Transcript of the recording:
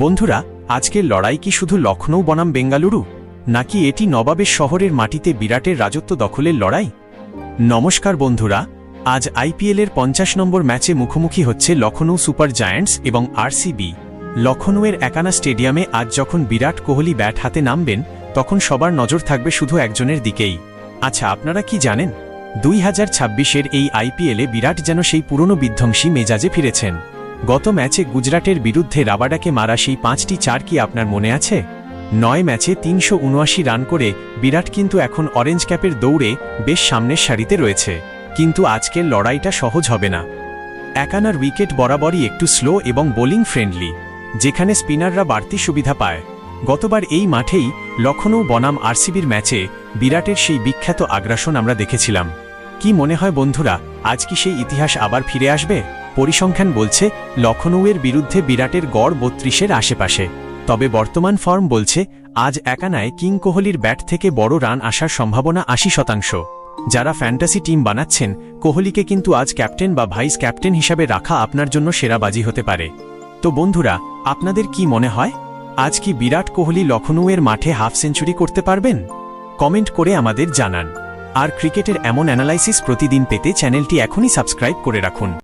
বন্ধুরা, আজকের লড়াই কি শুধু লখনৌ বনাম বেঙ্গালুরু, নাকি এটি নবাবের শহরের মাটিতে বিরাটের রাজত্ব দখলের লড়াই? নমস্কার বন্ধুরা, আজ আইপিএলের ৫০ নম্বর ম্যাচে মুখোমুখি হচ্ছে লখনৌ সুপার জায়ান্টস এবং আরসিবি। লখনৌয়ের একানা স্টেডিয়ামে আজ যখন বিরাট কোহলি ব্যাট হাতে নামবেন, তখন সবার নজর থাকবে শুধু একজনের দিকেই। আচ্ছা, আপনারা কি জানেন ২০২৬-এর এই আইপিএলে বিরাট যেন সেই পুরনো বিধ্বংসী মেজাজে ফিরেছেন। গত ম্যাচে গুজরাটের বিরুদ্ধে রাবাডাকে মারা সেই ৫টি চার কি আপনার মনে আছে? ৯ ম্যাচে ৩৭৯ রান করে বিরাট কিন্তু এখন অরেঞ্জ ক্যাপের দৌড়ে বেশ সামনের সারিতে রয়েছে। কিন্তু আজকের লড়াইটা সহজ হবে না। একানার উইকেট বরাবরই একটু স্লো এবং বোলিং ফ্রেন্ডলি, যেখানে স্পিনাররা বাড়তি সুবিধা পায়। গতবার এই মাঠেই লখনৌ বনাম আরসিবির ম্যাচে বিরাটের সেই বিখ্যাত আগ্রাসন আমরা দেখেছিলাম। কি মনে হয় বন্ধুরা, আজ কি সেই ইতিহাস আবার ফিরে আসবে? পরিসংখ্যান বলছে লখনৌয়ের বিরুদ্ধে বিরাটের গড় ৩২-এর আশেপাশে। তবে বর্তমান ফর্ম বলছে আজ একানায় কিং কোহলির ব্যাট থেকে বড় রান আসার সম্ভাবনা ৮০%। যারা ফ্যান্টাসি টিম বানাচ্ছেন, কোহলিকে কিন্তু আজ ক্যাপ্টেন বা ভাইস ক্যাপ্টেন হিসাবে রাখা আপনার জন্য সেরা বাজি হতে পারে। তো বন্ধুরা, আপনাদের কি মনে হয়, আজ কি বিরাট কোহলি লখনৌয়ের মাঠে হাফ সেঞ্চুরি করতে পারবেন? কমেন্ট করে আমাদের জানান। আর ক্রিকেটের এমন অ্যানালাইসিস প্রতিদিন পেতে চ্যানেলটি এখনই সাবস্ক্রাইব করে রাখুন।